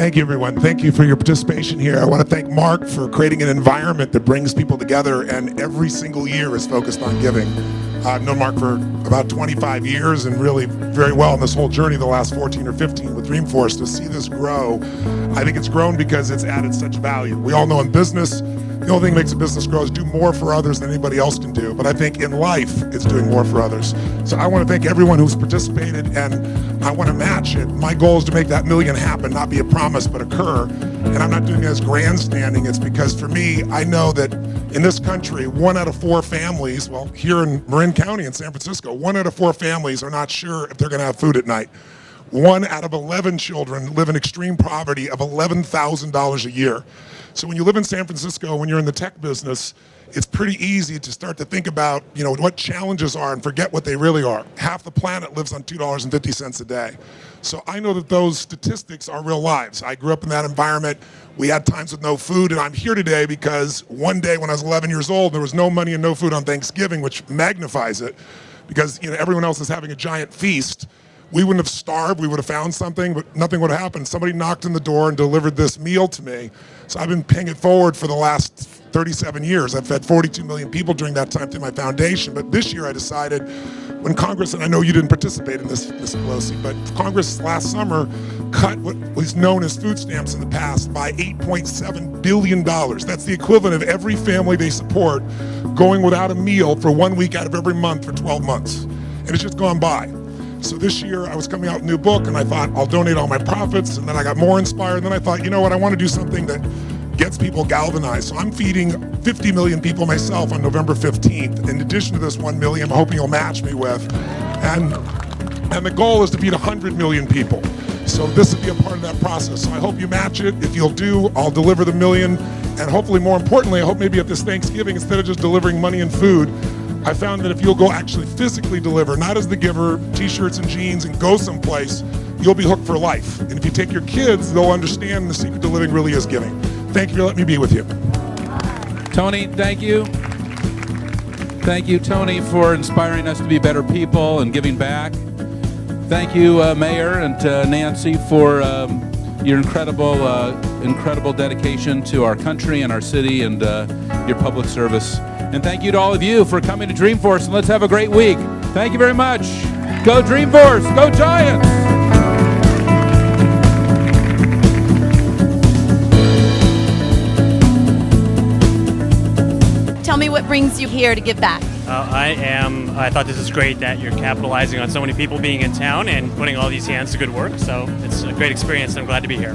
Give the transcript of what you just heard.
Thank you, everyone. Thank you for your participation here. I want to thank Marc for creating an environment that brings people together, and every single year is focused on giving. I've known Marc for about 25 years and really very well in this whole journey the last 14 or 15 with Dreamforce. To see this grow, I think it's grown because it's added such value. We all know in business, the only thing that makes a business grow is do more for others than anybody else can do. But I think in life, it's doing more for others. So I want to thank everyone who's participated, and I want to match it. My goal is to make that million happen, not be a promise, but occur. And I'm not doing it as grandstanding. It's because for me, I know that in this country, 1 out of 4 families, well, here in Marin County in San Francisco, 1 out of 4 families are not sure if they're going to have food at night. 1 out of 11 children live in extreme poverty of $11,000 a year. So when you live in San Francisco, when you're in the tech business, it's pretty easy to start to think about, what challenges are and forget what they really are. Half the planet lives on $2.50 a day. So I know that those statistics are real lives. I grew up in that environment. We had times with no food, and I'm here today because one day when I was 11 years old, there was no money and no food on Thanksgiving, which magnifies it because everyone else is having a giant feast. We wouldn't have starved, we would have found something, but nothing would have happened. Somebody knocked on the door and delivered this meal to me. So I've been paying it forward for the last 37 years. I've fed 42 million people during that time through my foundation. But this year I decided, when Congress, and I know you didn't participate in this, Ms. Pelosi, but Congress last summer cut what was known as food stamps in the past by $8.7 billion. That's the equivalent of every family they support going without a meal for 1 week out of every month for 12 months. And it's just gone by. So this year I was coming out with a new book and I thought I'll donate all my profits, and then I got more inspired, and then I thought, you know what, I want to do something that gets people galvanized. So I'm feeding 50 million people myself on November 15th. In addition to this 1 million I'm hoping you'll match me with. And the goal is to feed 100 million people. So this will be a part of that process. So I hope you match it. If you'll do, I'll deliver the million. And hopefully, more importantly, I hope maybe at this Thanksgiving, instead of just delivering money and food, I found that if you'll go actually physically deliver, not as the giver, t-shirts and jeans, and go someplace, you'll be hooked for life. And if you take your kids, they'll understand the secret to living really is giving. Thank you for letting me be with you. Tony, thank you. Thank you, Tony, for inspiring us to be better people and giving back. Thank you, Mayor and Nancy, for your incredible dedication to our country and our city and your public service. And thank you to all of you for coming to Dreamforce, and let's have a great week. Thank you very much. Go Dreamforce, go Giants! Tell me what brings you here to give back. I thought this is great that you're capitalizing on so many people being in town and putting all these hands to good work. So it's a great experience. I'm glad to be here.